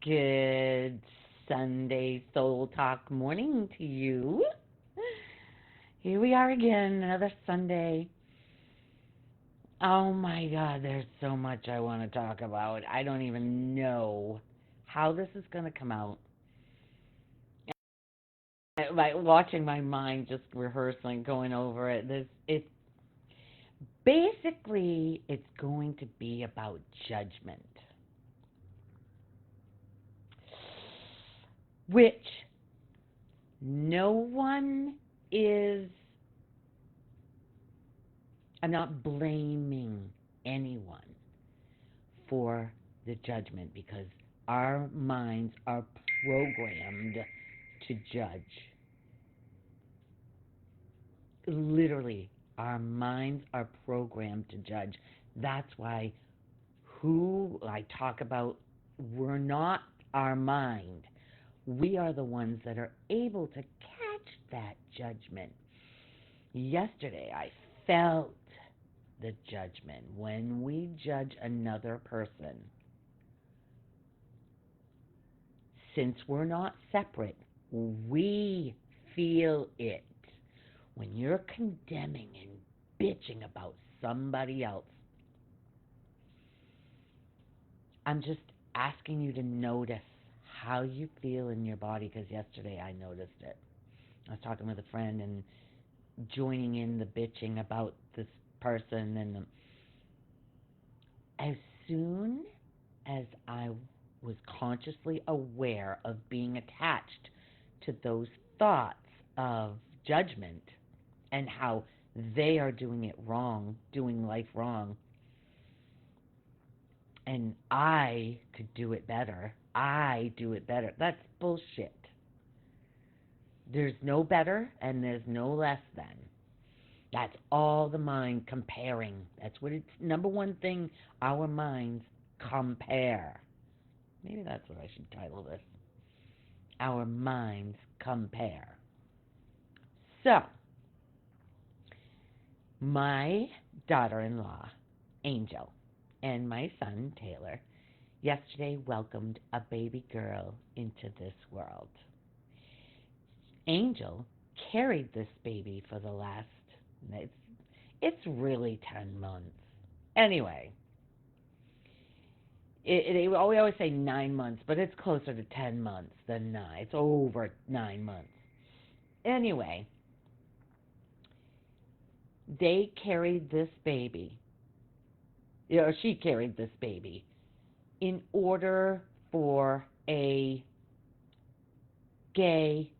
Good Sunday Soul Talk morning to you. Here we are again, another Sunday. Oh my God, there's so much I want to talk about. I don't even know how this is going to come out. Like watching my mind just rehearsing, going over it. It's going to be about judgment, which no one is. I'm not blaming anyone for the judgment because our minds are programmed to judge. Literally, our minds are programmed to judge. That's why who I talk about, we're not our mind. We are the ones that are able to catch that judgment. Yesterday, I felt the judgment. When we judge another person, since we're not separate, we feel it. When you're condemning and bitching about somebody else, I'm just asking you to notice how you feel in your body because yesterday I noticed it. I was talking with a friend and joining in the bitching about this person, and as soon as I was consciously aware of being attached to those thoughts of judgment and how they are doing it wrong, doing life wrong, and I could do it better. I do it better. That's bullshit. There's no better and there's no less than. That's all the mind comparing. That's what it's number one thing our minds compare. Maybe that's what I should title this. Our minds compare. So, my daughter-in-law, Angel, and my son, Taylor, yesterday welcomed a baby girl into this world. Angel carried this baby for the last, it's really 10 months. Anyway, we always say 9 months, but it's closer to 10 months than 9. It's over 9 months. Anyway, they carried this baby, or she carried this baby, in order for a gay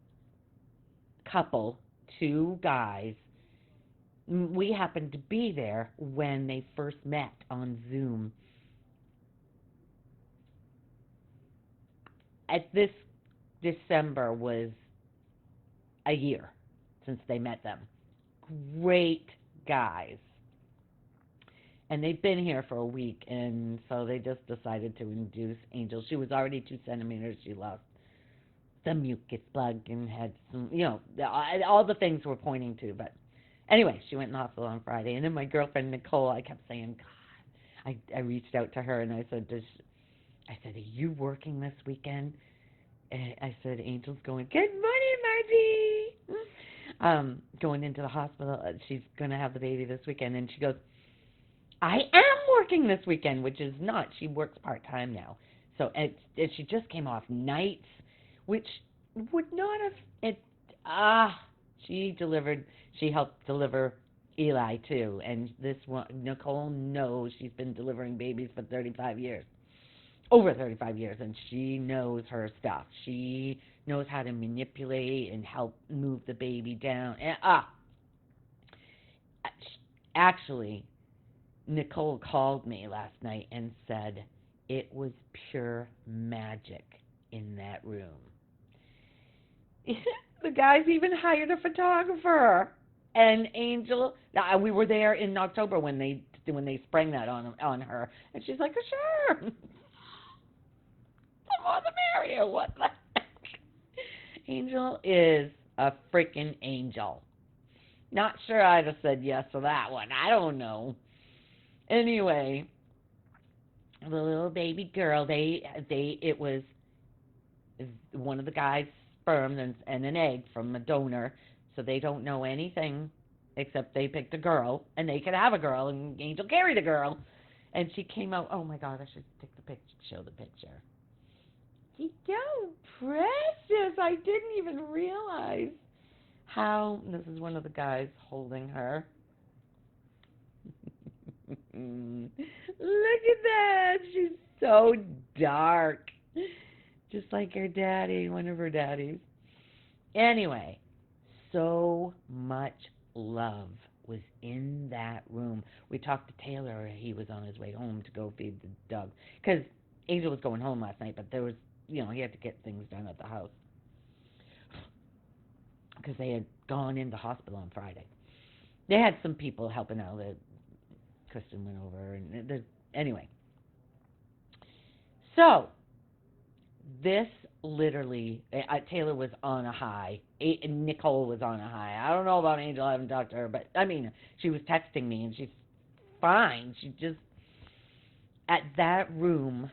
couple, two guys. We happened to be there when they first met on Zoom. At this December was a year since they met them. Great guys. And they've been here for a week, and so they just decided to induce Angel. She was already 2 centimeters. She lost the mucus plug and had some, all the things we're pointing to. But anyway, she went in the hospital on Friday. And then my girlfriend, Nicole, I kept saying, God, I reached out to her, and I said, are you working this weekend? And I said, Angel's going, good morning, Margie. Going into the hospital. She's going to have the baby this weekend. And she goes, I am working this weekend, which is not. She works part-time now. So and she just came off nights, which would not have. She helped deliver Eli, too. And this one, Nicole knows she's been delivering babies for 35 years. Over 35 years, and she knows her stuff. She knows how to manipulate and help move the baby down. And, actually, Nicole called me last night and said it was pure magic in that room. The guys even hired a photographer. And Angel, we were there in October when they sprang that on her, and she's like, oh, sure. The more the merrier. What the heck? Angel is a freaking angel. Not sure I'd have said yes to that one. I don't know. Anyway, the little baby girl, it was is one of the guy's sperm and an egg from a donor, so they don't know anything except they picked a girl, and they could have a girl, and Angel carried a girl. And she came out, oh my God, I should take the picture, show the picture. She's so precious. I didn't even realize how, this is one of the guys holding her. Look at that. She's so dark. Just like her daddy, one of her daddies. Anyway, so much love was in that room. We talked to Taylor. He was on his way home to go feed the dog. Because Angel was going home last night, but there was, he had to get things done at the house. Because they had gone into hospital on Friday. They had some people helping out. Kristen went over. And anyway. So, this literally, Taylor was on a high. Nicole was on a high. I don't know about Angel. I haven't talked to her. But, she was texting me, and she's fine. She just, at that room,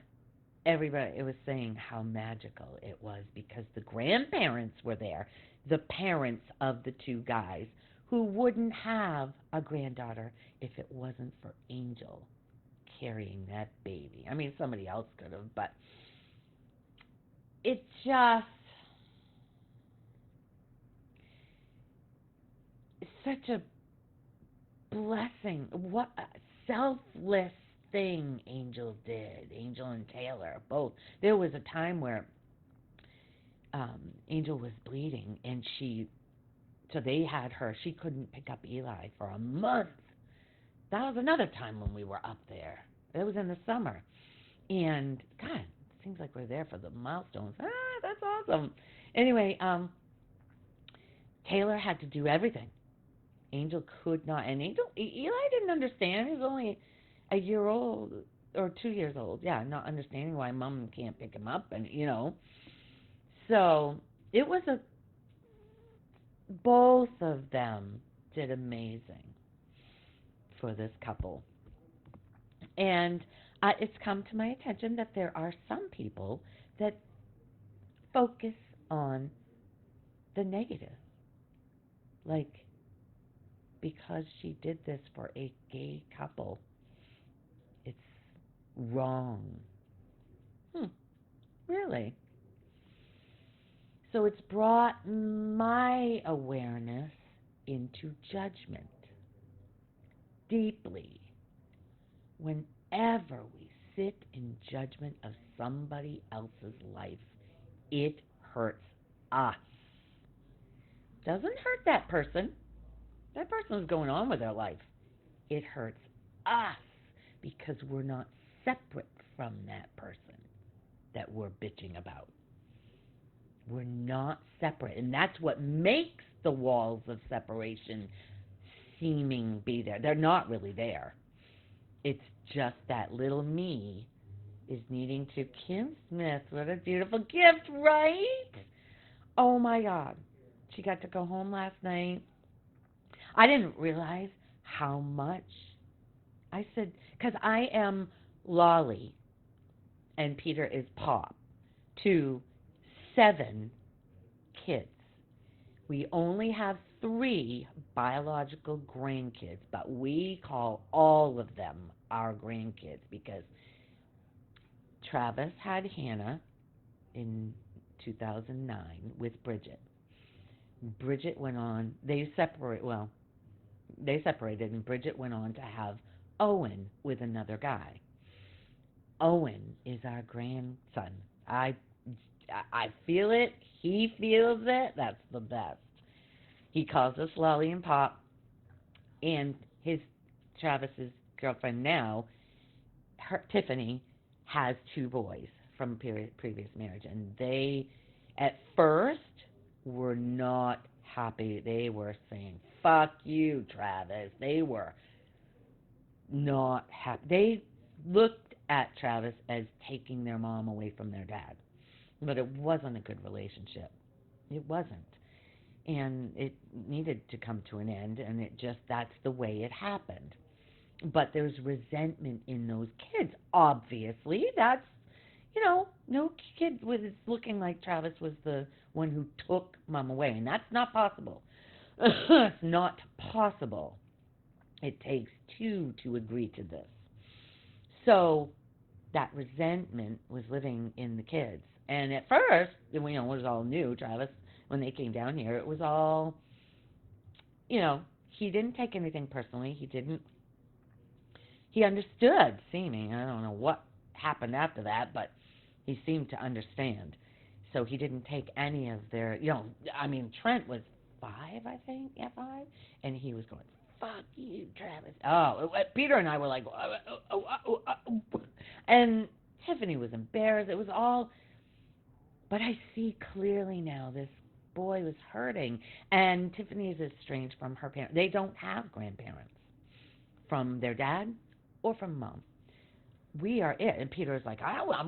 everybody, it was saying how magical it was because the grandparents were there. The parents of the two guys who wouldn't have a granddaughter if it wasn't for Angel carrying that baby. Somebody else could have, but it just, it's such a blessing. What a selfless thing Angel did. Angel and Taylor both. There was a time where Angel was bleeding, and so they had her. She couldn't pick up Eli for a month. That was another time when we were up there. It was in the summer. And, God, it seems like we're there for the milestones. That's awesome. Anyway, Taylor had to do everything. Angel could not. And Eli didn't understand. He was only a year old or 2 years old. Yeah, not understanding why Mom can't pick him up. And, So, it was both of them did amazing for this couple. And it's come to my attention that there are some people that focus on the negative. Like, because she did this for a gay couple, it's wrong. Really? So it's brought my awareness into judgment deeply. Whenever we sit in judgment of somebody else's life, it hurts us. Doesn't hurt that person. That person is going on with their life. It hurts us because we're not separate from that person that we're bitching about. We're not separate. And that's what makes the walls of separation seeming be there. They're not really there. It's just that little me is needing to. Kim Smith, what a beautiful gift, right? Oh my God. She got to go home last night. I didn't realize how much. I said, because I am Lolly and Peter is Pop to 7 kids. We only have 3 biological grandkids, but we call all of them our grandkids because Travis had Hannah in 2009 with Bridget. Bridget went on, they separated, and Bridget went on to have Owen with another guy. Owen is our grandson. I feel it. He feels it. That's the best. He calls us Lolly and Pop. And Travis's girlfriend now, Tiffany, has 2 boys from previous marriage. And they, at first, were not happy. They were saying, fuck you, Travis. They were not happy. They looked at Travis as taking their mom away from their dad. But it wasn't a good relationship. It wasn't. And it needed to come to an end, and that's the way it happened. But there's resentment in those kids. Obviously, that's, no kid was looking like Travis was the one who took mom away, and that's not possible. It's not possible. It takes two to agree to this. So that resentment was living in the kids. And at first, it was all new, Travis, when they came down here, it was all, he didn't take anything personally. He understood seeming. I don't know what happened after that, but he seemed to understand. So he didn't take any of their, Trent was 5, I think, yeah, 5, and he was going, "Fuck you, Travis." Oh, Peter and I were like, and Tiffany was embarrassed. It was all, but I see clearly now this boy was hurting, and Tiffany is estranged from her parents. They don't have grandparents from their dad or from mom. We are it. And Peter is like,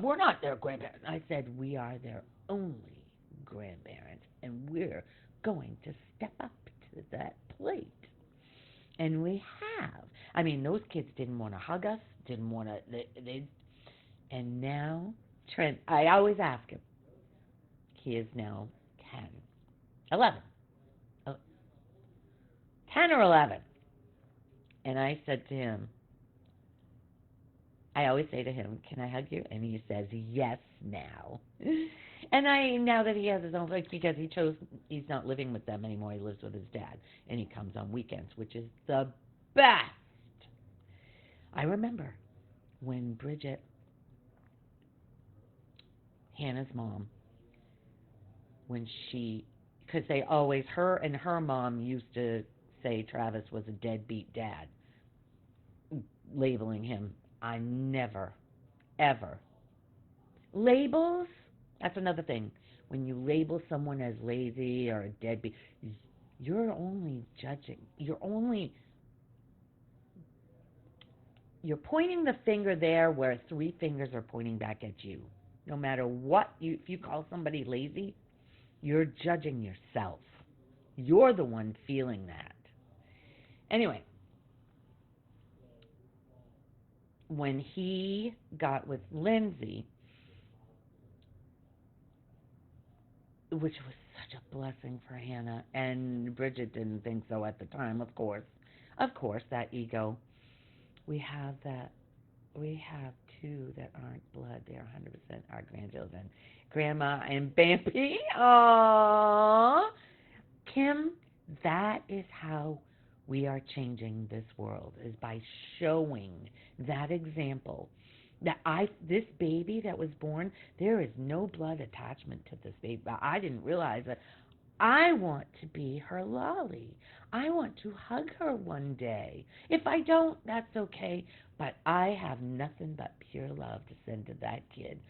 we're not their grandparents. I said, we are their only grandparents, and we're going to step up to that plate. And we have. Those kids didn't want to hug us, didn't want to, and now, Trent, I always ask him, he is now 10, 11, 10 or 11. And I said to him, I always say to him, "Can I hug you?" And he says, "Yes," now. And now that he has his own place, because he's not living with them anymore, he lives with his dad, and he comes on weekends, which is the best. I remember when Bridget, Hannah's mom, because they always, her and her mom used to say Travis was a deadbeat dad, labeling him. I never, ever. Labels, that's another thing. When you label someone as lazy or a deadbeat, you're only judging. You're pointing the finger there where 3 fingers are pointing back at you. No matter what, if you call somebody lazy, you're judging yourself. You're the one feeling that. Anyway, when he got with Lindsay, which was such a blessing for Hannah, and Bridget didn't think so at the time, of course. Of course, that ego. We have that. We have 2 that aren't blood. They are 100% our grandchildren. Grandma and Bambi. Aww. Kim, that is how we are changing this world, is by showing that example. This baby that was born, there is no blood attachment to this baby. I didn't realize that. I want to be her lolly. I want to hug her one day. If I don't, that's okay. But I have nothing but pure love to send to that kid.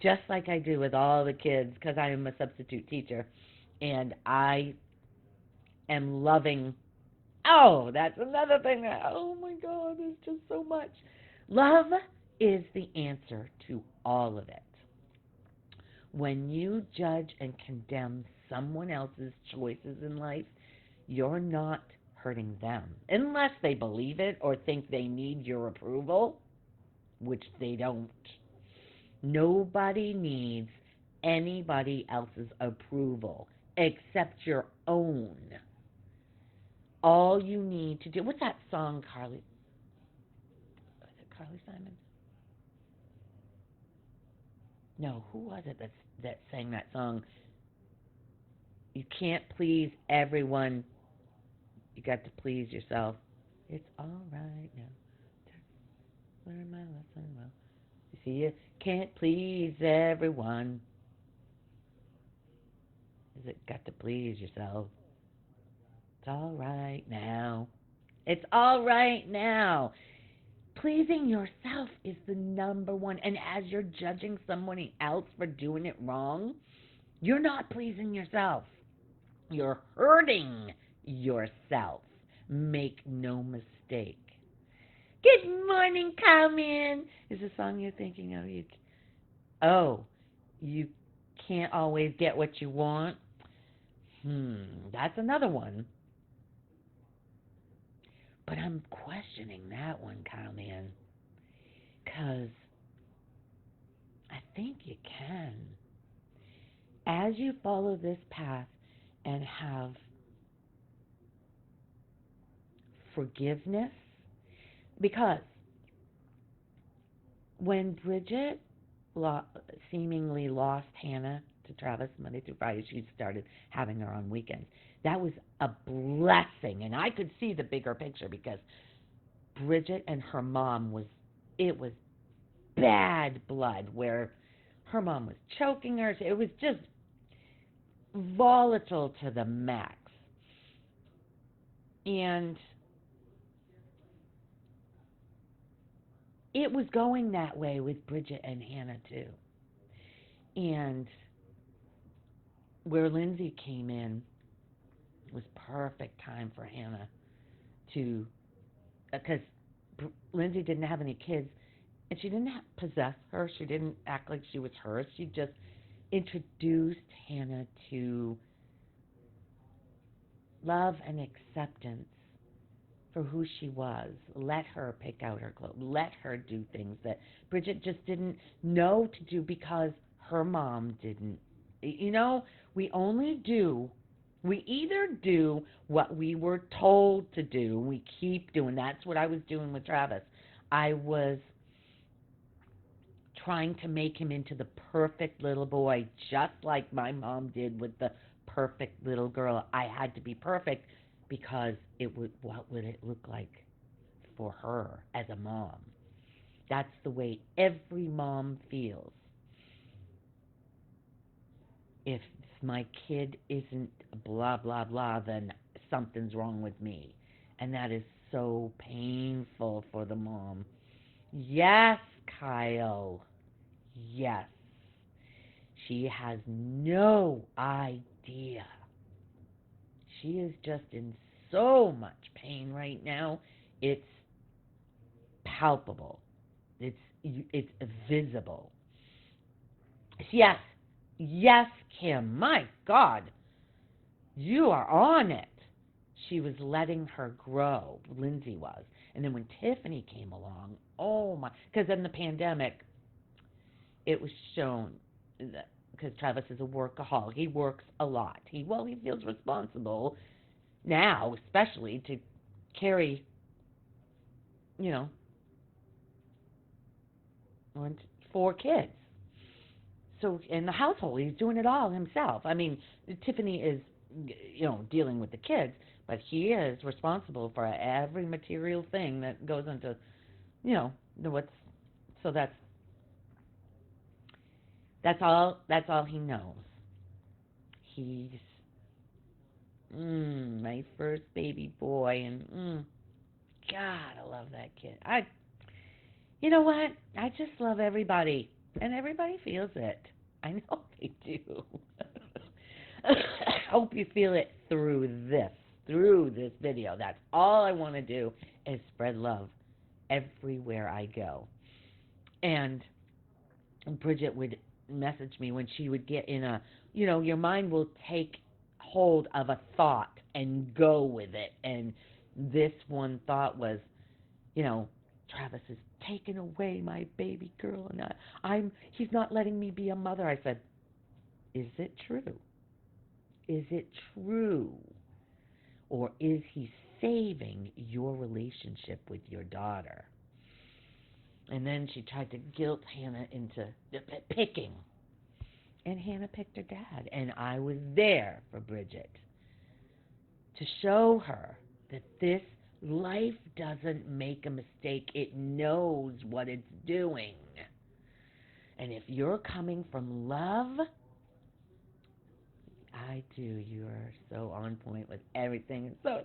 Just like I do with all the kids, because I am a substitute teacher. And I am loving. Oh, that's another thing that, oh my God, there's just so much. Love is the answer to all of it. When you judge and condemn someone else's choices in life, you're not hurting them. Unless they believe it or think they need your approval, which they don't. Nobody needs anybody else's approval except your own. All you need to do, what's that song, Carly? Was it Carly Simon? No, who was it that sang that song? You can't please everyone. You got to please yourself. It's all right now. Learn my lesson well. You see, you can't please everyone. Is it got to please yourself? It's all right now. It's all right now. Pleasing yourself is the number one. And as you're judging someone else for doing it wrong, you're not pleasing yourself. You're hurting yourself. Make no mistake. Good morning, Carmen. Is the song you're thinking of? You can't always get what you want. That's another one. But I'm questioning that one, Carmen, because I think you can. As you follow this path and have forgiveness, because when Bridget lo- seemingly lost Hannah to Travis Monday through Friday, she started having her on weekends. That was a blessing, and I could see the bigger picture because Bridget and her mom it was bad blood where her mom was choking her. It was just volatile to the max. And it was going that way with Bridget and Hannah too. And where Lindsay came in was perfect time for Hannah to, because Lindsay didn't have any kids, and she didn't possess her. She didn't act like she was hers. She just introduced Hannah to love and acceptance for who she was. Let her pick out her clothes. Let her do things that Bridget just didn't know to do because her mom didn't. You know, we only do, we either do what we were told to do, we keep doing. That's what I was doing with Travis. I was trying to make him into the perfect little boy, just like my mom did with the perfect little girl. I had to be perfect because what would it look like for her as a mom? That's the way every mom feels. If my kid isn't blah blah blah, then something's wrong with me. And that is so painful for the mom. Yes, Kyle. Yes. She has no idea. She is just in so much pain right now. It's palpable. It's visible. Yes. Yes, Kim. My God. You are on it. She was letting her grow. Lindsay was. And then when Tiffany came along, oh my, because in the pandemic, it was shown that because Travis is a workaholic, he works a lot. He feels responsible now, especially to carry, you know, 4 kids. So in the household, he's doing it all himself. I mean, Tiffany is, dealing with the kids, but he is responsible for every material thing that goes into, what's. So that's all. That's all he knows. He's my first baby boy, and God, I love that kid. You know what? I just love everybody, and everybody feels it. I know they do. I hope you feel it through this video. That's all I want to do is spread love everywhere I go. And Bridget would message me when she would get in your mind will take hold of a thought and go with it. And this one thought was, Travis is taking away my baby girl, and he's not letting me be a mother. I said, is it true? Is it true? Or is he saving your relationship with your daughter? And then she tried to guilt Hannah into picking. And Hannah picked her dad. And I was there for Bridget to show her that this life doesn't make a mistake. It knows what it's doing. And if you're coming from love, I do. You are so on point with everything. So,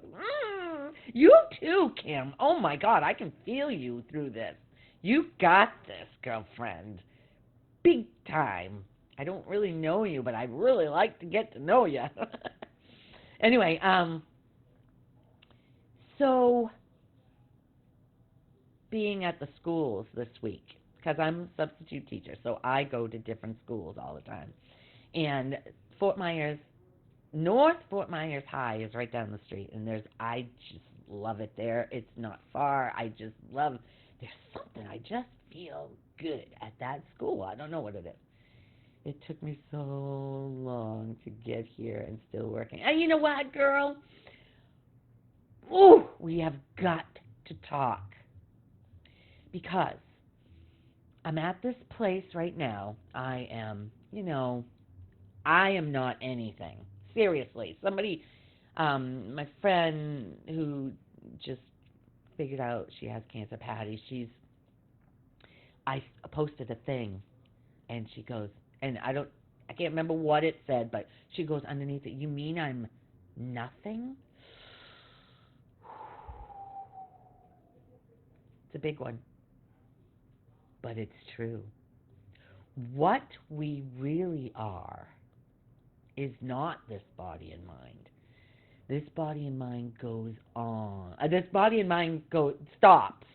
you too, Kim. Oh my God, I can feel you through this. You got this, girlfriend. Big time. I don't really know you, but I'd really like to get to know you. Anyway, so being at the schools this week, because I'm a substitute teacher, so I go to different schools all the time. And North Fort Myers High is right down the street, and I just love it there. It's not far. I just love there's something, I just feel good at that school. I don't know what it is. It took me so long to get here and still working. And you know what, girl? Ooh, we have got to talk. Because I'm at this place right now. I am not anything. Seriously. Somebody, my friend who just figured out she has cancer, Patty, I posted a thing, and she goes, and I can't remember what it said, but she goes underneath it, you mean I'm nothing? It's a big one, but it's true. What we really are is not this body and mind. This body and mind goes on. This body and mind stops.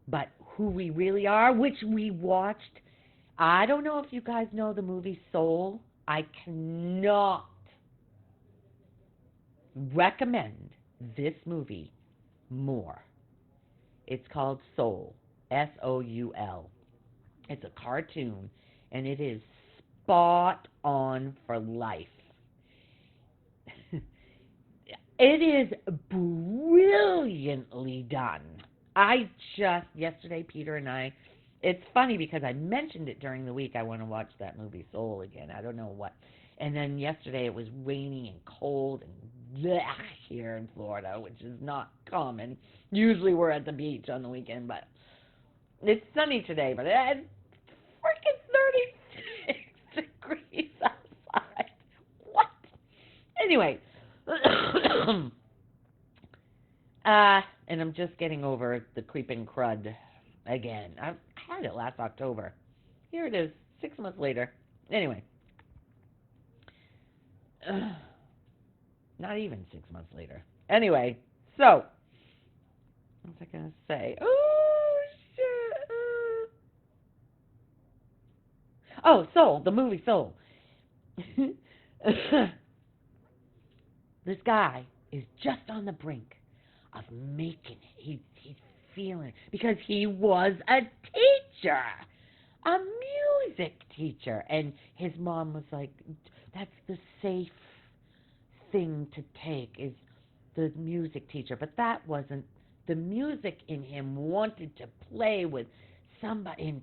But who we really are, which we watched, I don't know if you guys know the movie Soul. I cannot recommend this movie more. It's called Soul, Soul. It's a cartoon, and it is spot on for life. It is brilliantly done. Yesterday, Peter and I, it's funny because I mentioned it during the week. I want to watch that movie Soul again. I don't know what. And then yesterday it was rainy and cold and bleh here in Florida, which is not common. Usually we're at the beach on the weekend, but it's sunny today, but it's freaking 36 degrees outside. What? Anyway, and I'm just getting over the creeping crud again. I had it last October. Here it is, 6 months later. Anyway, not even 6 months later. Anyway, so, what was I going to say? Oh, shit. Oh, Soul, the movie Soul. This guy is just on the brink of making it. He's feeling it because he was a teacher, a music teacher, and his mom was like, "That's the safe thing to take is the music teacher." But that wasn't the music in him. Wanted to play with somebody, and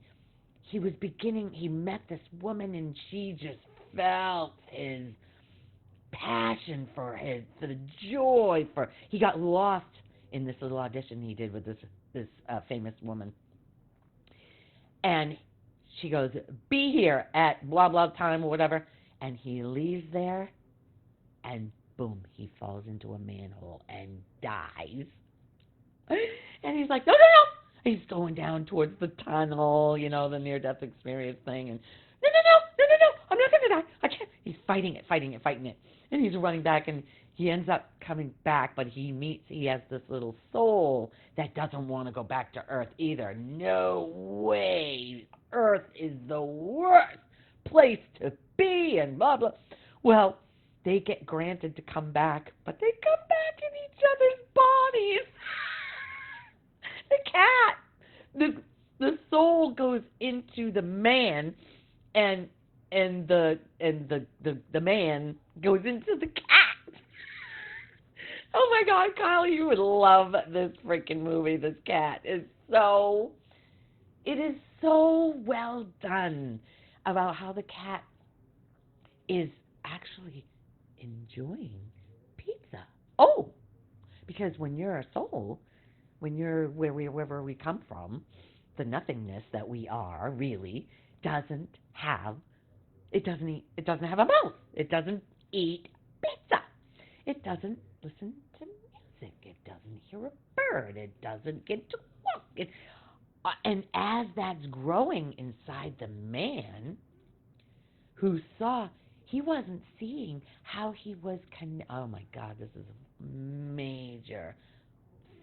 he was beginning. He met this woman, and she just felt his passion for the joy for. He got lost in this little audition he did with this famous woman, and she goes, "Be here at blah blah time or whatever," and he leaves there, and boom, he falls into a manhole and dies. And he's like, "No, no, no!" He's going down towards the tunnel, the near-death experience thing, and no, no, no, no, no, no, I'm not going to die. I can't. He's fighting it. And he's running back, and he ends up coming back, but he has this little soul that doesn't want to go back to Earth either. No way. Earth is the worst place to be, and blah, blah. Well, they get granted to come back, but they come back in each other's bodies. The cat, the soul goes into the man, and the man goes into the cat. Oh my God, Kyle, you would love this freaking movie. This cat is so well done about how the cat is actually enjoying pizza. Oh, because when you're a soul, when you're wherever we come from, the nothingness that we are really doesn't have a mouth. It doesn't eat pizza. It doesn't listen to music. It doesn't hear a bird. It doesn't get to walk. And as that's growing inside the man who saw, he wasn't seeing how he was oh my God, this is a major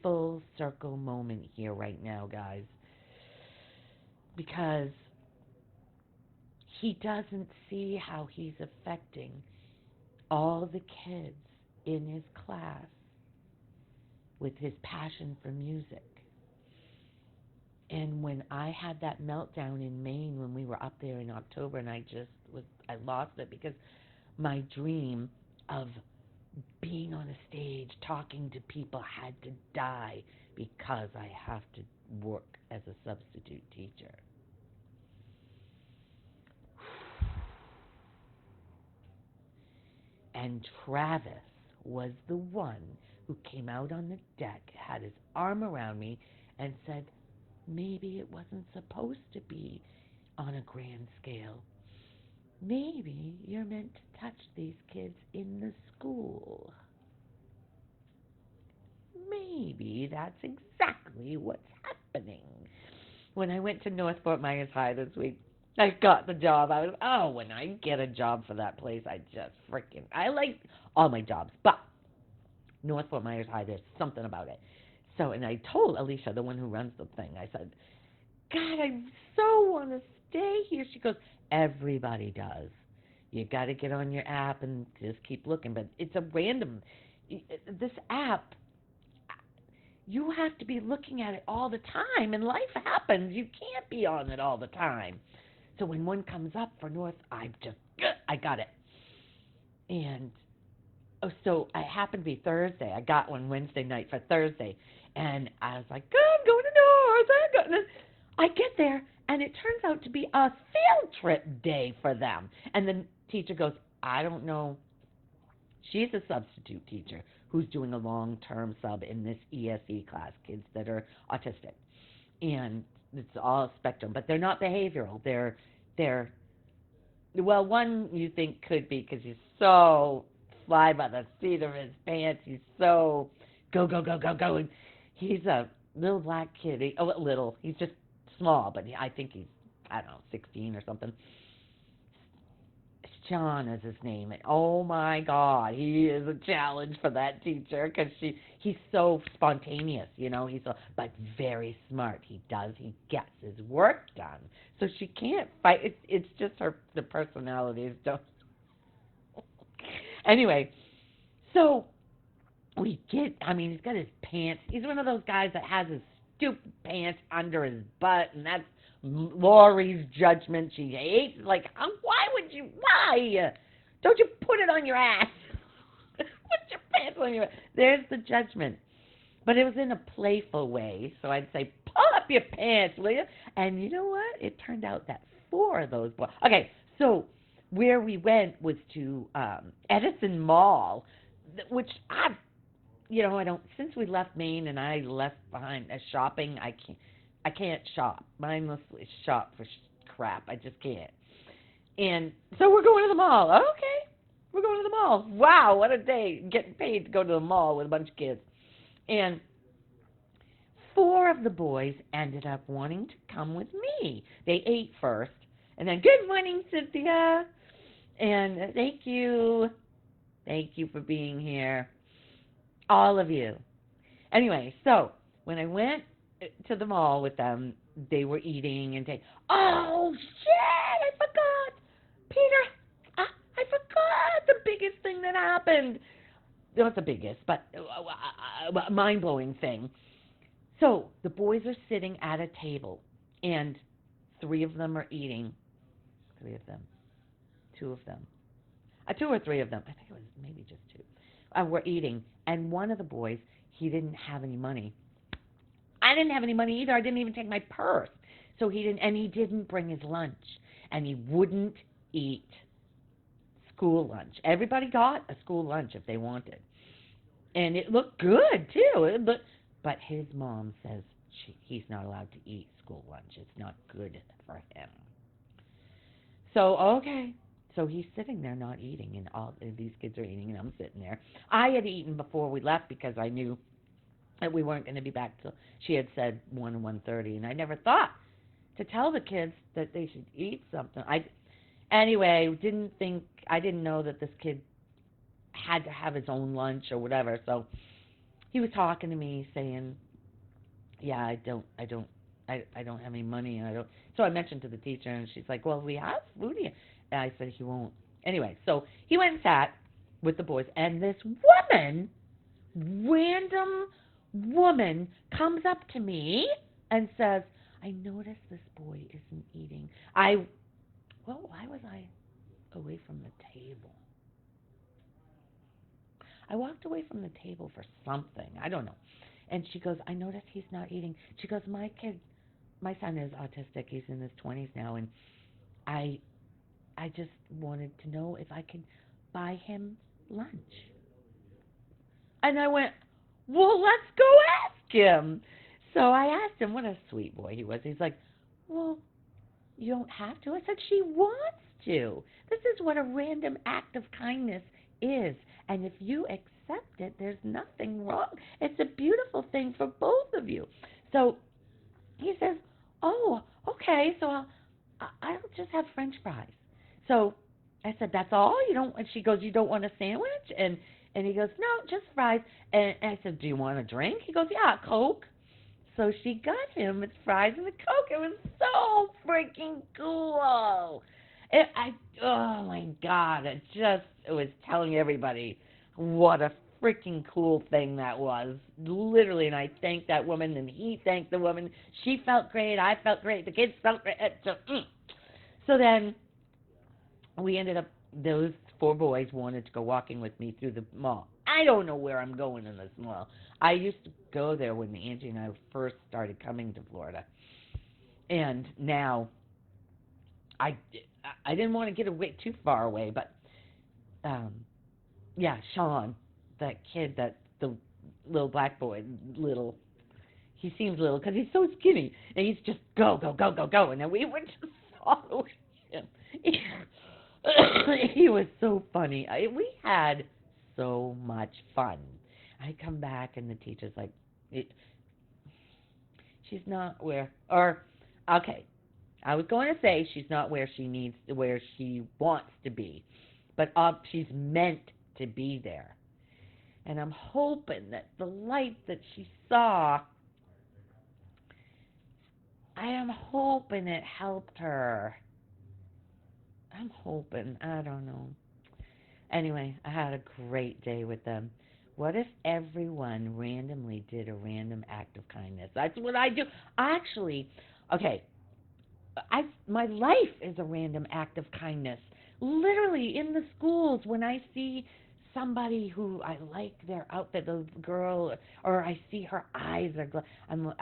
full circle moment here right now, guys. Because he doesn't see how he's affecting all the kids in his class with his passion for music. And when I had that meltdown in Maine when we were up there in October, and I lost it because my dream of being on a stage talking to people had to die because I have to work as a substitute teacher. And Travis was the one who came out on the deck, had his arm around me, and said, maybe it wasn't supposed to be on a grand scale. Maybe you're meant to touch these kids in the school. Maybe that's exactly what's happening. When I went to North Fort Myers High this week, I got the job. When I get a job for that place, I like all my jobs, but North Fort Myers High, there's something about it. So, and I told Alicia, the one who runs the thing, I said, God, I so want to stay here. She goes, everybody does. You got to get on your app and just keep looking. But it's a random, this app, you have to be looking at it all the time, and life happens. You can't be on it all the time. So when one comes up for North, I got it. And so it happened to be Thursday. I got one Wednesday night for Thursday. And I was like, I'm going to North. I get there, and it turns out to be a field trip day for them. And the teacher goes, I don't know. She's a substitute teacher who's doing a long-term sub in this ESE class, kids that are autistic. And it's all spectrum, but they're not behavioral. They're well, one you think could be because he's so fly by the seat of his pants. He's so go, go, go, go, go. And he's a little black kid. He's just small, but I think he's, 16 or something. John is his name. And oh my God, he is a challenge for that teacher because he's so spontaneous, but very smart. He gets his work done. So she can't fight. It's just the personalities don't. Anyway, so he's got his pants. He's one of those guys that has his stupid pants under his butt, and that's Lori's judgment. She hates, why? Don't you put it on your ass? Put your pants on your ass. There's the judgment. But it was in a playful way, so I'd say, pull up your pants, will you? And you know what? It turned out that 4 of those boys. Okay, so where we went was to Edison Mall, which since we left Maine and I left behind shopping, I can't shop. Mindlessly shop for crap. I just can't. And so we're going to the mall. Okay, we're going to the mall. Wow, what a day. Getting paid to go to the mall with a bunch of kids. And 4 of the boys ended up wanting to come with me. They ate first. And then, good morning, Cynthia. And thank you. Thank you for being here. All of you. Anyway, so when I went to the mall with them, they were eating and saying, oh, shit, I forgot. Peter, I forgot the biggest thing that happened. Not the biggest, but mind-blowing thing. So the boys are sitting at a table, and 3 of them are eating. 3 of them. 2 of them. 2 or 3 of them. I think it was maybe just 2. Were eating, and one of the boys, he didn't have any money. I didn't have any money either. I didn't even take my purse. So he didn't bring his lunch, and he wouldn't eat school lunch. Everybody got a school lunch if they wanted. And it looked good, too. But his mom says he's not allowed to eat school lunch. It's not good for him. So, okay. So he's sitting there not eating, and all these kids are eating, and I'm sitting there. I had eaten before we left because I knew that we weren't going to be back till she had said 1 and 1:30, and I never thought to tell the kids that they should eat something. I didn't know that this kid had to have his own lunch or whatever. So he was talking to me saying, "Yeah, I don't have any money, and I don't." So I mentioned to the teacher, and she's like, "Well, we have food here." And I said he won't. Anyway, so he went and sat with the boys, and this random woman comes up to me and says, I noticed this boy isn't eating. Why was I away from the table? I walked away from the table for something. I don't know. And she goes, I noticed he's not eating. She goes, my son is autistic. He's in his 20s now, and I I just wanted to know if I could buy him lunch. And I went, well, let's go ask him. So I asked him, what a sweet boy he was. He's like, well, you don't have to. I said, she wants to. This is what a random act of kindness is. And if you accept it, there's nothing wrong. It's a beautiful thing for both of you. So he says, oh, okay, so I'll just have French fries. So I said, that's all? You don't? And she goes, you don't want a sandwich? And he goes, no, just fries. And I said, do you want a drink? He goes, yeah, a Coke. So she got him his fries and a Coke. It was so freaking cool. Oh my God, it was telling everybody what a freaking cool thing that was. Literally, and I thanked that woman, and he thanked the woman. She felt great. I felt great. The kids felt great. So then we ended up, those four boys wanted to go walking with me through the mall. I don't know where I'm going in this mall. I used to go there when Angie and I first started coming to Florida. And now, I didn't want to get away too far away, but yeah, Sean, that kid, the little black boy, he seems little because he's so skinny, and he's just go, go, go, go, go, and then we would just follow him. He was so funny. We had so much fun. I come back, and the teacher's like, she's not okay, I was going to say she's not where she wants to be, but she's meant to be there. And I'm hoping that the light that she saw, I am hoping it helped her. I'm hoping. I don't know. Anyway, I had a great day with them. What if everyone randomly did a random act of kindness? That's what I do. Actually, okay, my life is a random act of kindness. Literally in the schools, when I see somebody who I like their outfit, the girl, or I see her eyes are I'm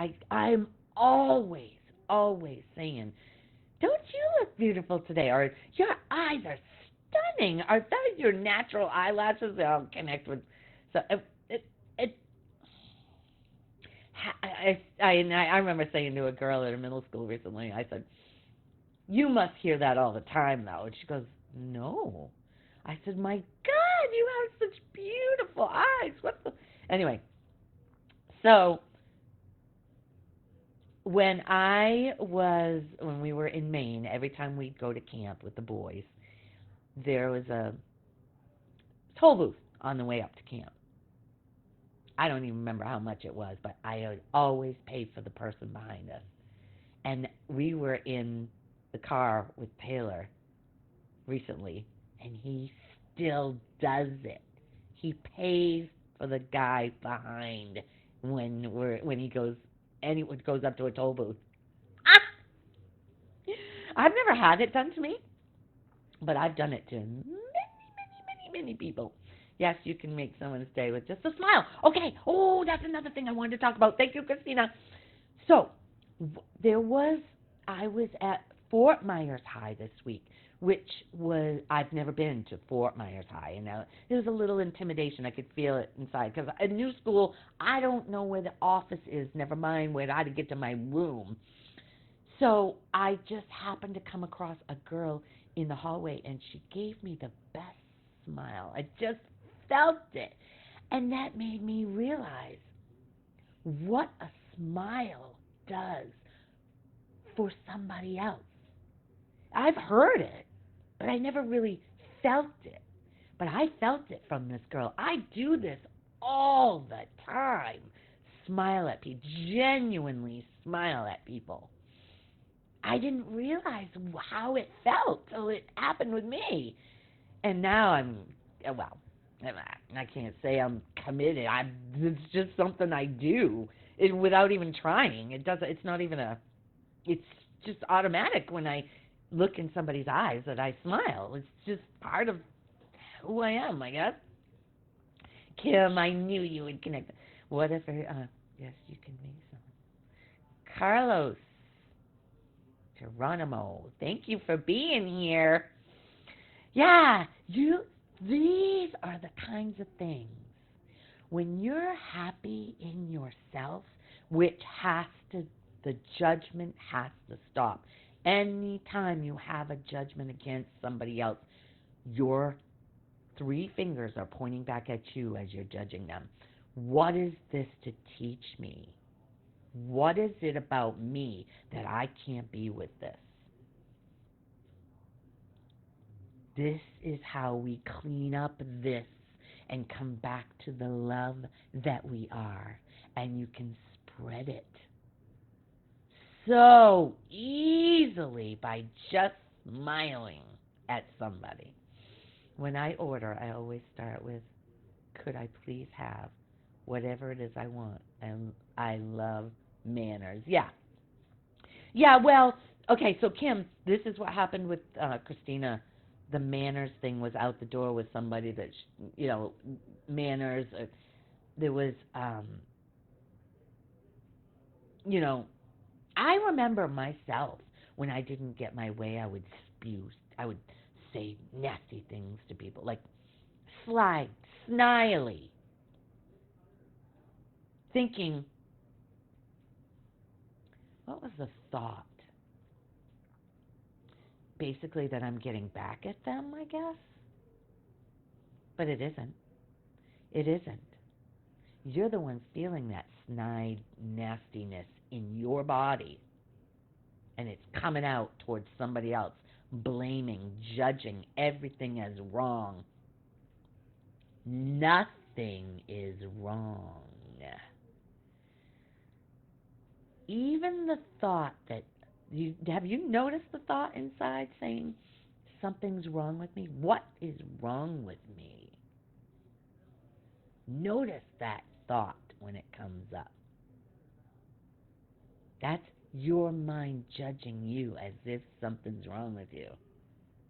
always saying, "Don't you look beautiful today?" Or "Your eyes are stunning." Are that your natural eyelashes? They'll connect with. So it I remember saying to a girl at a middle school recently, I said, you must hear that all the time, though. And she goes, no. I said, my God, you have such beautiful eyes. Anyway, so when we were in Maine, every time we'd go to camp with the boys, there was a toll booth on the way up to camp. I don't even remember how much it was, but I would always pay for the person behind us. And we were in the car with Taylor recently, and he still does it. He pays for the guy behind when he goes up to a toll booth. I've never had it done to me, but I've done it to many people. Yes, you can make someone's day with just a smile. Okay. Oh, that's another thing I wanted to talk about. Thank you, Christina. So, I was at Fort Myers High this week, which I've never been to Fort Myers High, and there was a little intimidation. I could feel it inside, because a new school, I don't know where the office is, never mind where I had to get to my room. So I just happened to come across a girl in the hallway, and she gave me the best smile. I just felt it, and that made me realize what a smile does for somebody else. I've heard it, but I never really felt it. But I felt it from this girl. I do this all the time. Smile at people, genuinely smile at people. I didn't realize how it felt till it happened with me. And now I can't say I'm committed. It's just something I do without even trying. It's not even it's just automatic when I look in somebody's eyes that I smile. It's just part of who I am, I guess. Kim, I knew you would connect. What if, yes, you can make some. Carlos, Geronimo, thank you for being here. Yeah, these are the kinds of things when you're happy in yourself, which has to, the judgment has to stop. Anytime you have a judgment against somebody else, your three fingers are pointing back at you as you're judging them. What is this to teach me? What is it about me that I can't be with this? This is how we clean up this and come back to the love that we are. And you can spread it so easily by just smiling at somebody. When I order, I always start with, could I please have whatever it is I want? And I love manners. Yeah. Yeah, well, okay, so Kim, this is what happened with Christina. The manners thing was out the door with somebody that, manners. There was, you know, I remember myself when I didn't get my way, I would spew, I would say nasty things to people, like sly, snily, thinking, what was the thought? Basically that I'm getting back at them, I guess. But it isn't. It isn't. You're the one feeling that snide nastiness in your body, and it's coming out towards somebody else, blaming, judging everything as wrong. Nothing is wrong. Even the thought that have you noticed the thought inside saying something's wrong with me? What is wrong with me? Notice that thought when it comes up. That's your mind judging you as if something's wrong with you.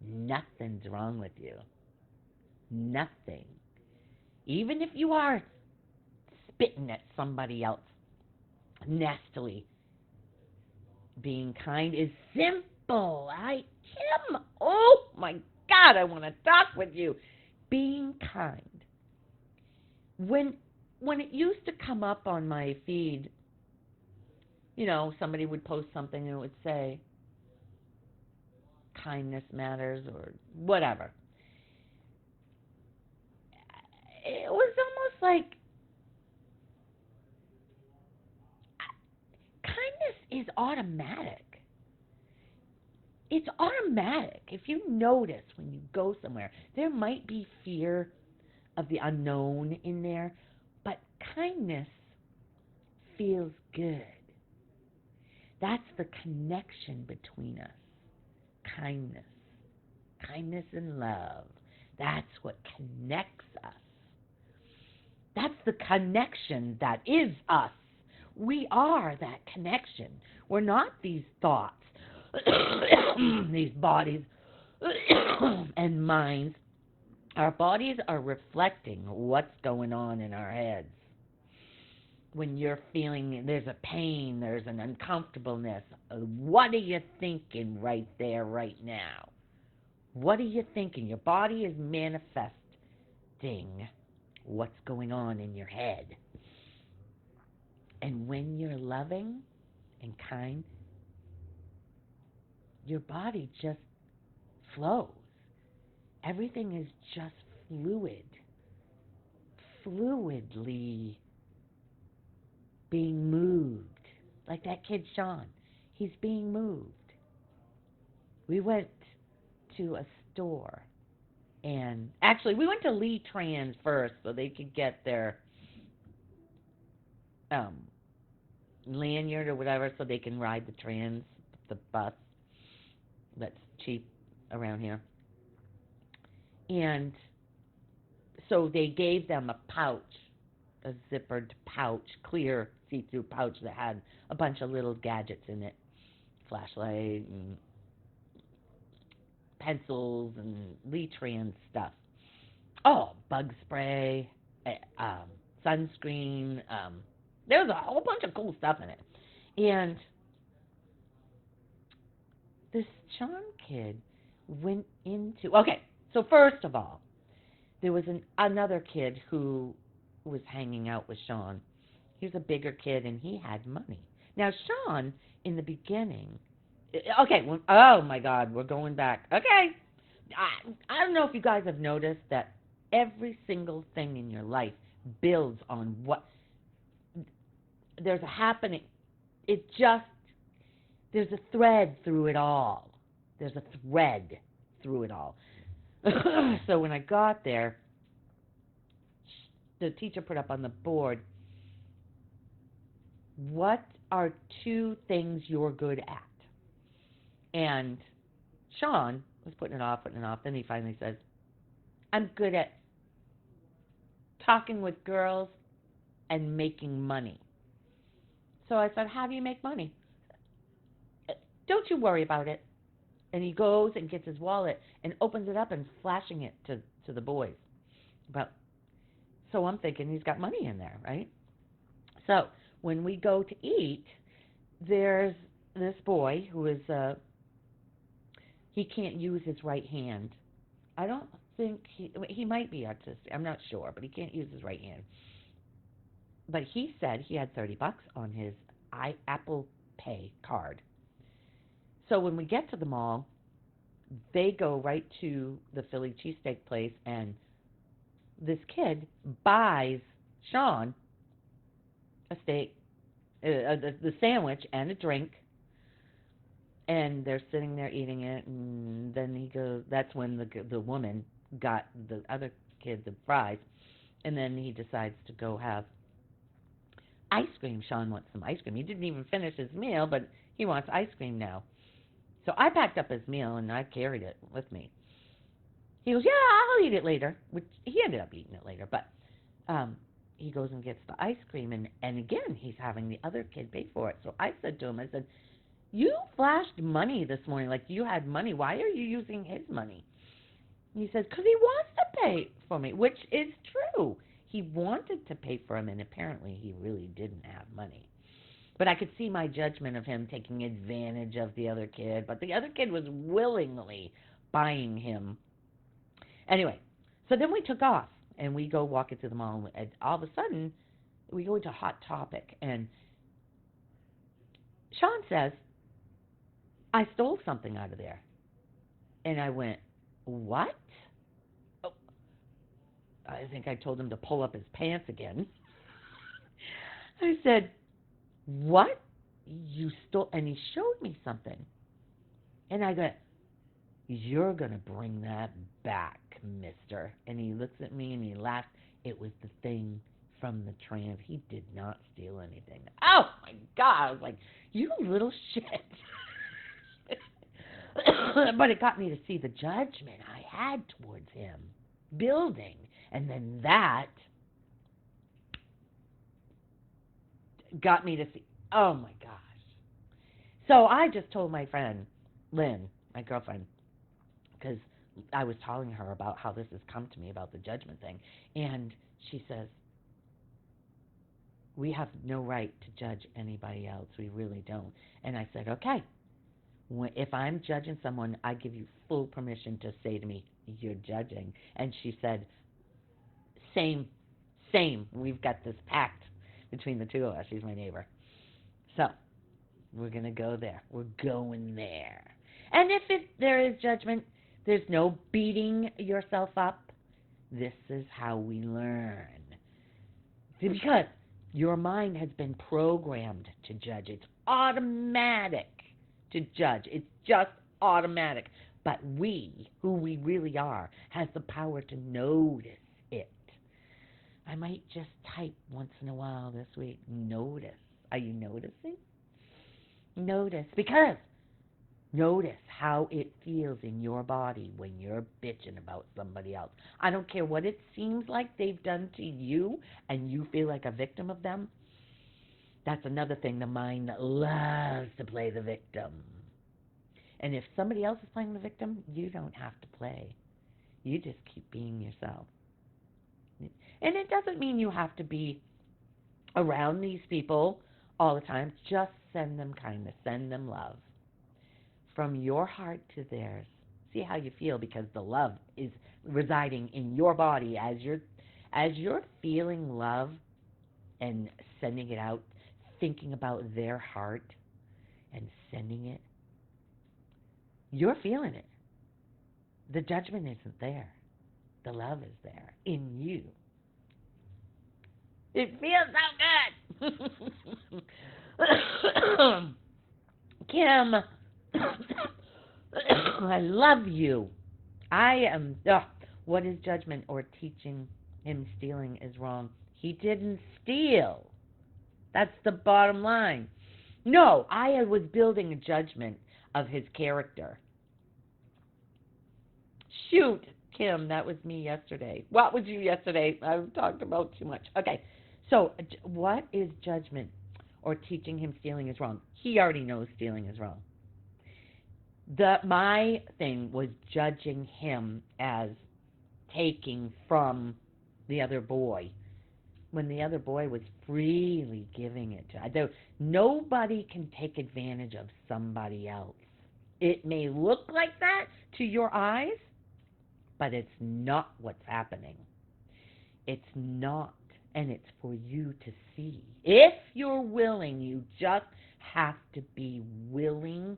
Nothing's wrong with you. Nothing. Even if you are spitting at somebody else nastily, being kind is simple. Kim, oh my God, I want to talk with you. Being kind. When it used to come up on my feed, somebody would post something and it would say, kindness matters or whatever. It was almost like kindness is automatic. It's automatic. If you notice when you go somewhere, there might be fear of the unknown in there, but kindness feels good. That's the connection between us. Kindness. Kindness and love. That's what connects us. That's the connection that is us. We are that connection. We're not these thoughts, these bodies and minds. Our bodies are reflecting what's going on in our heads. When you're feeling there's a pain, there's an uncomfortableness, what are you thinking right there, right now? What are you thinking? Your body is manifesting what's going on in your head. And when you're loving and kind, your body just flows. Everything is just fluidly being moved. Like that kid Sean, he's being moved. We went to a store, and actually we went to Lee Trans first so they could get their lanyard or whatever so they can ride the trans, the bus that's cheap around here. And so they gave them a pouch, a zippered pouch, clear see-through pouch that had a bunch of little gadgets in it, flashlight and pencils and Lee-Tran stuff. Oh, bug spray, sunscreen. There was a whole bunch of cool stuff in it. And this Sean kid went into... Okay, so first of all, there was another kid who was hanging out with Sean. He was a bigger kid, and he had money. Now, Sean, in the beginning... Okay, oh my God, we're going back. Okay, I don't know if you guys have noticed that every single thing in your life builds on what... There's a happening. It just... There's a thread through it all. There's a thread through it all. So when I got there, the teacher put up on the board, what are 2 things you're good at? And Sean was putting it off. Then he finally says, I'm good at talking with girls and making money. So I said, how do you make money? Don't you worry about it. And he goes and gets his wallet and opens it up and flashing it to the boys. So I'm thinking he's got money in there, right? So when we go to eat, there's this boy who is, he can't use his right hand. I don't think he might be autistic. I'm not sure, but he can't use his right hand. But he said he had $30 on his Apple Pay card. So when we get to the mall, they go right to the Philly cheesesteak place, and this kid buys Sean a steak, the sandwich, and a drink, and they're sitting there eating it, and then he goes, that's when the woman got the other kid the fries, and then he decides to go have ice cream. Sean wants some ice cream. He didn't even finish his meal, but he wants ice cream now. So I packed up his meal, and I carried it with me. He goes, yeah, I'll eat it later, which he ended up eating it later. But he goes and gets the ice cream, and again, he's having the other kid pay for it. So I said to him, I said, you flashed money this morning, like you had money. Why are you using his money? And he said, because he wants to pay for me, which is true. He wanted to pay for him, and apparently he really didn't have money. But I could see my judgment of him taking advantage of the other kid. But the other kid was willingly buying him. Anyway, so then we took off, and we go walking through the mall, and all of a sudden, we go into Hot Topic, and Sean says, I stole something out of there. And I went, what? Oh, I think I told him to pull up his pants again. I said, what? You stole? And he showed me something. And I go, you're going to bring that back, mister. And he looks at me and he laughs. It was the thing from the trans. He did not steal anything. Oh, my God. I was like, you little shit. But it got me to see the judgment I had towards him building. And then that got me to see, oh my gosh. So I just told my friend, Lynn, my girlfriend, because I was telling her about how this has come to me about the judgment thing. And she says, we have no right to judge anybody else. We really don't. And I said, okay. If I'm judging someone, I give you full permission to say to me, you're judging. And she said, same. We've got this pact between the two of us. She's my neighbor. So, we're going to go there. We're going there. And if there is judgment, there's no beating yourself up. This is how we learn. Because your mind has been programmed to judge. It's automatic to judge. It's just automatic. But we, who we really are, has the power to notice it. I might just type once in a while this week, notice. Are you noticing? Notice. Because notice how it feels in your body when you're bitching about somebody else. I don't care what it seems like they've done to you and you feel like a victim of them. That's another thing, the mind loves to play the victim. And if somebody else is playing the victim, you don't have to play. You just keep being yourself. And it doesn't mean you have to be around these people all the time. Just send them kindness, send them love. From your heart to theirs. See how you feel, because the love is residing in your body as you're feeling love and sending it out, thinking about their heart and sending it. You're feeling it. The judgment isn't there. The love is there in you. It feels so good. Kim, I love you. I am. What is judgment or teaching him stealing is wrong? He didn't steal. That's the bottom line. No, I was building a judgment of his character. Shoot, Kim, that was me yesterday. What was you yesterday? I've talked about too much. Okay, so what is judgment or teaching him stealing is wrong? He already knows stealing is wrong. My thing was judging him as taking from the other boy when the other boy was freely giving it to. Nobody can take advantage of somebody else. It may look like that to your eyes, but it's not what's happening. It's not, and it's for you to see. If you're willing, you just have to be willing,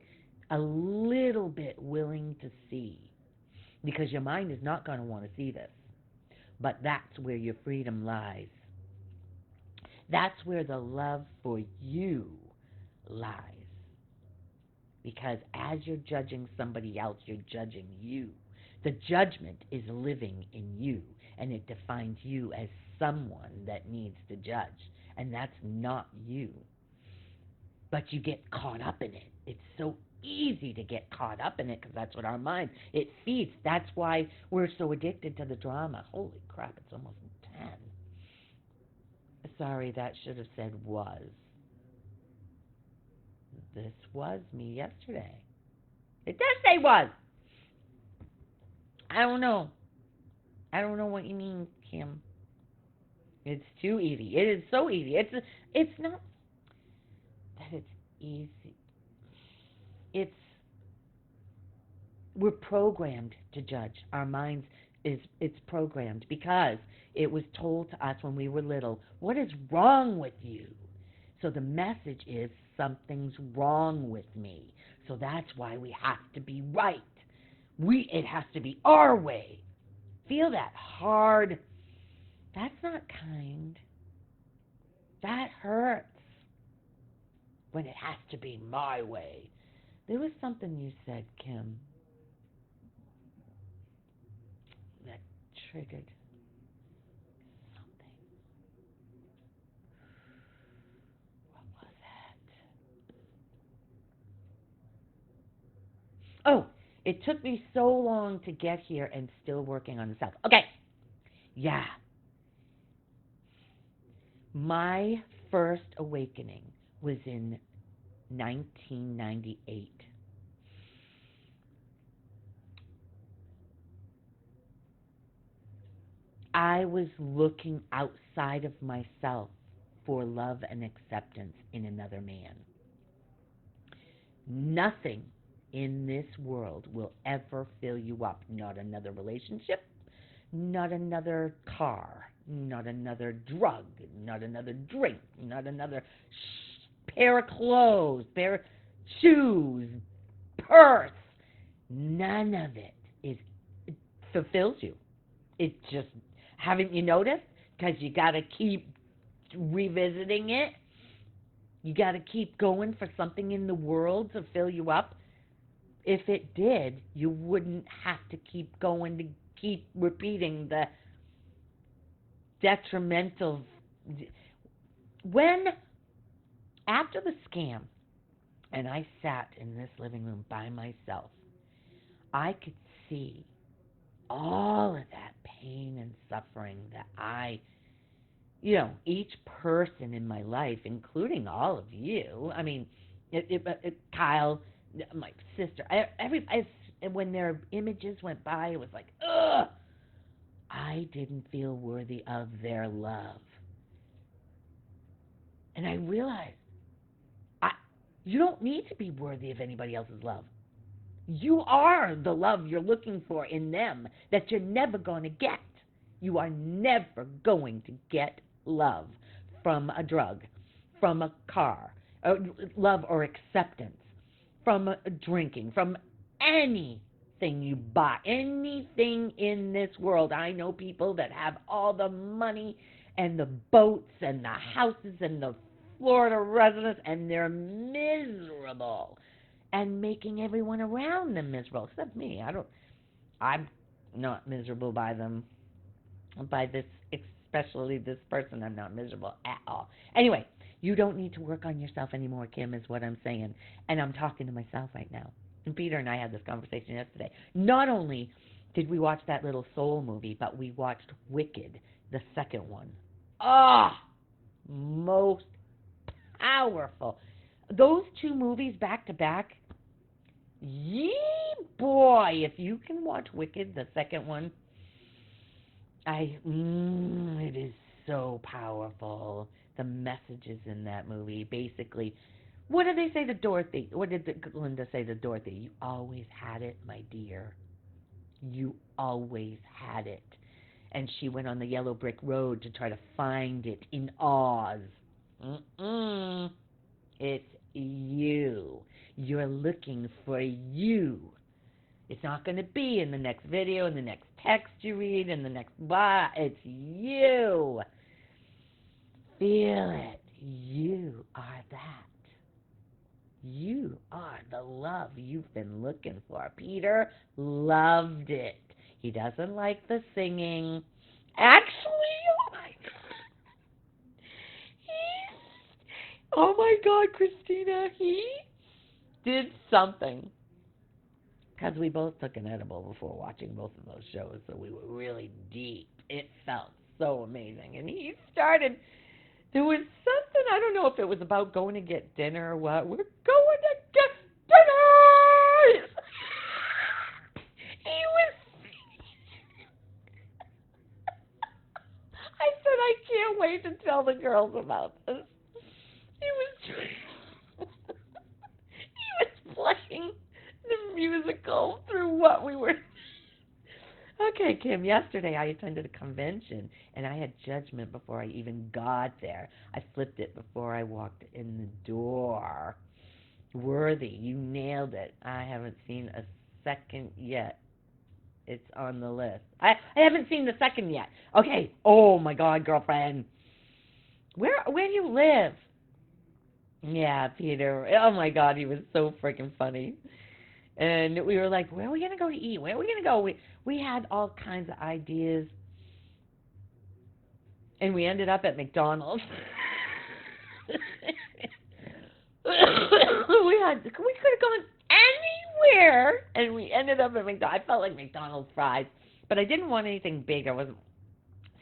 a little bit willing to see, because your mind is not going to want to see this. But that's where your freedom lies. That's where the love for you lies. Because as you're judging somebody else, you're judging you. The judgment is living in you, and it defines you as someone that needs to judge. And that's not you. But you get caught up in it. It's so easy to get caught up in it because that's what our mind, it feeds. That's why we're so addicted to the drama. Holy crap, it's almost 10. Sorry, that should have said was. This was me yesterday. It does say was. I don't know. I don't know what you mean, Kim. It's too easy. It is so easy. It's not that it's easy. We're programmed to judge. Our minds it's programmed because it was told to us when we were little, what is wrong with you? So the message is something's wrong with me. So that's why we have to be right. It has to be our way. Feel that hard. That's not kind. That hurts when it has to be my way. There was something you said, Kim, that triggered something. What was that? Oh, it took me so long to get here and still working on the self. Okay. Yeah. My first awakening was in 1998. I was looking outside of myself for love and acceptance in another man. Nothing in this world will ever fill you up. Not another relationship, not another car, not another drug, not another drink, not another pair of clothes, pair of shoes, purse. None of it fulfills you. It just, haven't you noticed? Because you got to keep revisiting it. You got to keep going for something in the world to fill you up. If it did, you wouldn't have to keep going to keep repeating the detrimental. When, after the scam, and I sat in this living room by myself, I could see all of that pain and suffering that each person in my life, including all of you, I mean, Kyle, my sister, when their images went by, it was like, ugh, I didn't feel worthy of their love. And I realized, I, you don't need to be worthy of anybody else's love. You are the love you're looking for in them that you're never going to get. You are never going to get love from a drug, from a car, love or acceptance, from drinking, from anything you buy, anything in this world. I know people that have all the money and the boats and the houses and the Florida residence, and they're miserable and making everyone around them miserable, except me. I'm not miserable by them, by this, especially this person. I'm not miserable at all. Anyway, you don't need to work on yourself anymore, Kim, is what I'm saying. And I'm talking to myself right now. And Peter and I had this conversation yesterday. Not only did we watch that little soul movie, but we watched Wicked, the second one. Ah, most powerful. Those two movies back to back, yee boy, if you can watch Wicked, the second one, it is so powerful. The messages in that movie, basically, what did they say to Dorothy? What did Linda say to Dorothy? You always had it, my dear. You always had it. And she went on the yellow brick road to try to find it in Oz. It's you. You're looking for you. It's not going to be in the next video, in the next text you read, in the next blah. It's you. Feel it. You are that. You are the love you've been looking for. Peter loved it. He doesn't like the singing. Actually, oh my God, Christina, he did something. Because we both took an edible before watching both of those shows, so we were really deep. It felt so amazing. And he started, there was something, I don't know if it was about going to get dinner or what. We're going to get dinner! He was, I said, I can't wait to tell the girls about this. He was playing the musical through what we were. Okay, Kim, yesterday I attended a convention, and I had judgment before I even got there. I flipped it before I walked in the door. Worthy, you nailed it. I haven't seen a second yet. It's on the list. I haven't seen the second yet. Okay, oh my God, girlfriend. Where do you live? Yeah, Peter. Oh my God, he was so freaking funny. And we were like, where are we going to go to eat? Where are we going to go? We had all kinds of ideas. And we ended up at McDonald's. We could have gone anywhere. And we ended up at McDonald's. I felt like McDonald's fries. But I didn't want anything big. I wasn't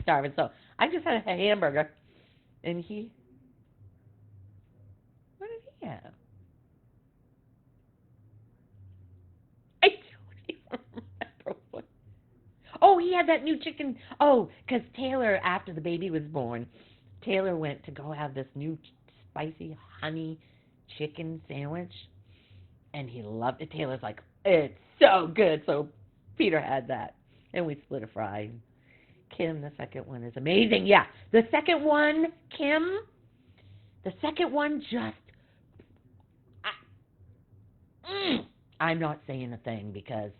starving. So I just had a hamburger. And what did he have? I don't even remember what. Oh, he had that new chicken. Oh, because Taylor, after the baby was born, Taylor went to go have this new spicy honey chicken sandwich, and he loved it. Taylor's like, it's so good. So Peter had that, and we split a fry. Kim, the second one is amazing. Yeah, the second one, Kim, the second one just, I'm not saying a thing because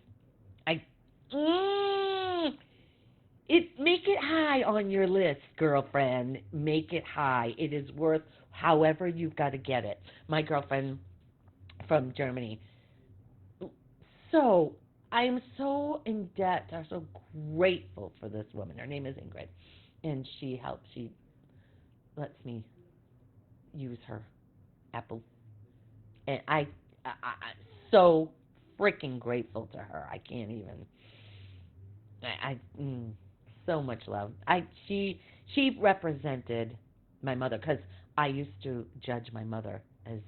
make it high on your list, girlfriend. Make it high. It is worth however you've got to get it. My girlfriend from Germany. So I'm so in debt. I'm so grateful for this woman. Her name is Ingrid, and she helps. She lets me use her Apple, and I'm so freaking grateful to her. I can't even. So much love. She represented my mother because I used to judge my mother as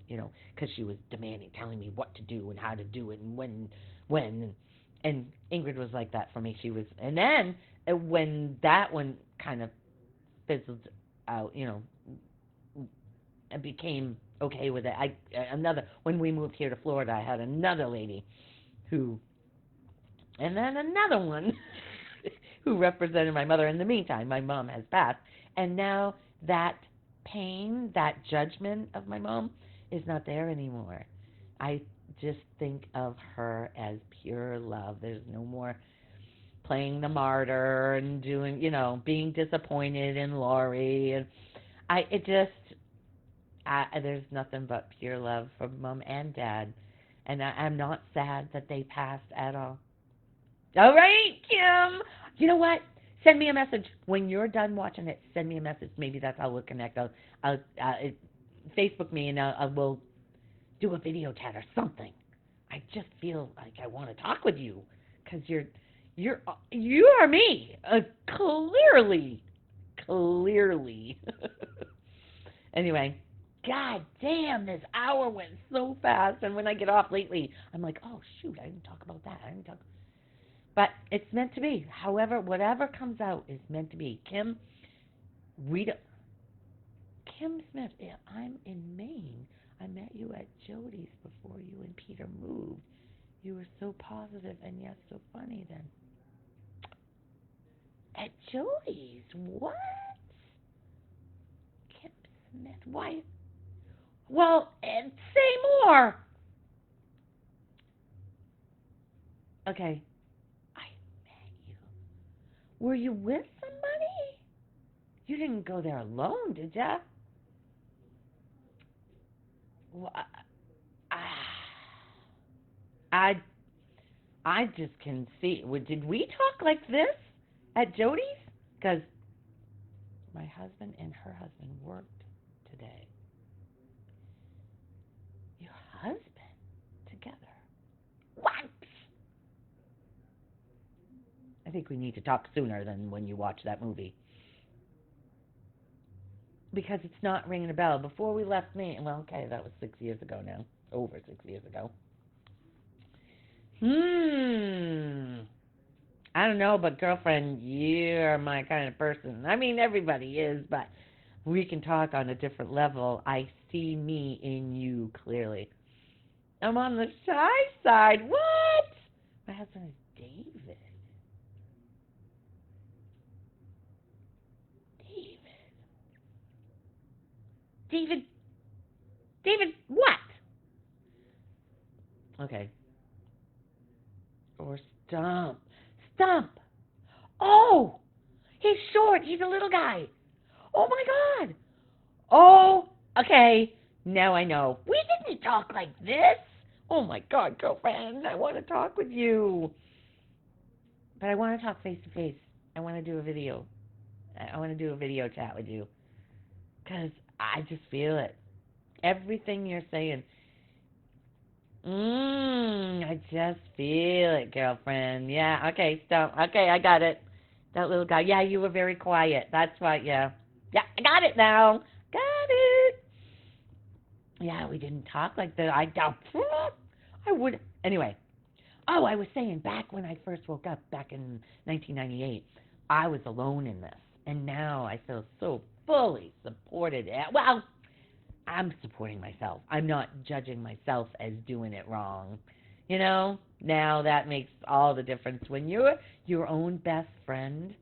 because she was demanding, telling me what to do and how to do it and when. And Ingrid was like that for me. She was, and then when that one kind of fizzled out, I became okay with it. Another when we moved here to Florida, I had another lady who, and then another one who represented my mother. In the meantime, my mom has passed, and now that pain, that judgment of my mom is not there anymore. I just think of her as pure love. There's no more playing the martyr and doing, being disappointed in Lori, and there's nothing but pure love from mom and dad, and I'm not sad that they passed at all. All right, Kim. You know what? Send me a message when you're done watching it. Send me a message. Maybe that's how we'll connect. I'll Facebook me and we'll do a video chat or something. I just feel like I want to talk with you because you are me. Clearly. Anyway, God damn, this hour went so fast. And when I get off lately, I'm like, oh shoot, I didn't talk about that. But it's meant to be. However, whatever comes out is meant to be. Kim Smith, yeah, I'm in Maine. I met you at Jody's before you and Peter moved. You were so positive and yet so funny then. At Jody's? What? Kim Smith, why? Well, and say more. Okay, I met you. Were you with somebody? You didn't go there alone, did ya? Well, I I just can see. Did we talk like this at Jody's? Because my husband and her husband worked today. Your husband together? What? I think we need to talk sooner than when you watch that movie. Because it's not ringing a bell. Before we left me, well, okay, that was 6 years ago now. Over 6 years ago. I don't know, but girlfriend, you're my kind of person. I mean, everybody is, but we can talk on a different level. I see me in you clearly. I'm on the shy side. What? My husband is David. David. David, what? Okay. Or Stump. Stump. Oh, he's short. He's a little guy. Oh, my God. Oh, okay. Now I know. We didn't talk like this. Oh, my God, girlfriend. I want to talk with you. But I want to talk face to face. I want to do a video. I want to do a video chat with you. Because I just feel it. Everything you're saying. I just feel it, girlfriend. Yeah, okay, stop. Okay, I got it. That little guy. Yeah, you were very quiet. That's right, yeah. Yeah, I got it now. Got it. Yeah, we didn't talk like that. I would. Anyway. Oh, I was saying, back when I first woke up, back in 1998, I was alone in this. And now I feel so fully supported. Well, I'm supporting myself. I'm not judging myself as doing it wrong. Now that makes all the difference. When you're your own best friend,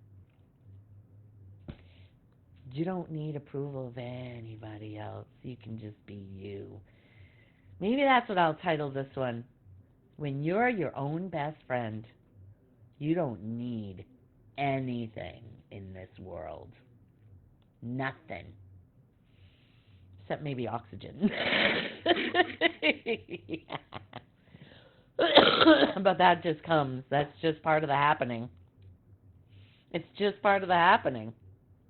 you don't need approval of anybody else. You can just be you. Maybe that's what I'll title this one. When you're your own best friend, you don't need anything in this world. Nothing. Except maybe oxygen. But that just comes. That's just part of the happening. It's just part of the happening.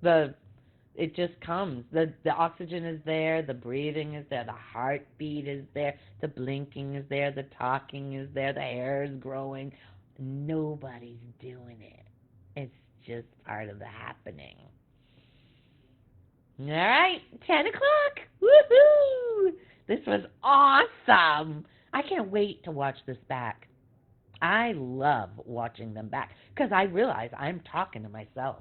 It just comes. The oxygen is there, the breathing is there, the heartbeat is there, the blinking is there, the talking is there, the hair is growing. Nobody's doing it. It's just part of the happening. All right, 10 o'clock. Woohoo! This was awesome. I can't wait to watch this back. I love watching them back because I realize I'm talking to myself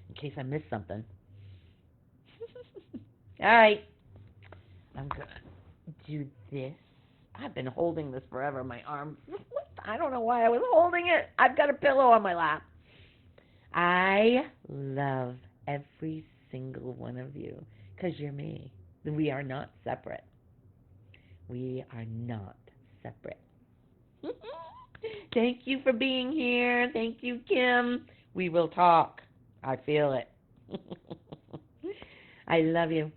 in case I miss something. All right, I'm going to do this. I've been holding this forever. My arm, I don't know why I was holding it. I've got a pillow on my lap. I love every single one of you because you're me. We are not separate. We are not separate. Thank you for being here. Thank you, Kim. We will talk. I feel it. I love you.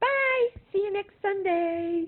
Bye. See you next Sunday.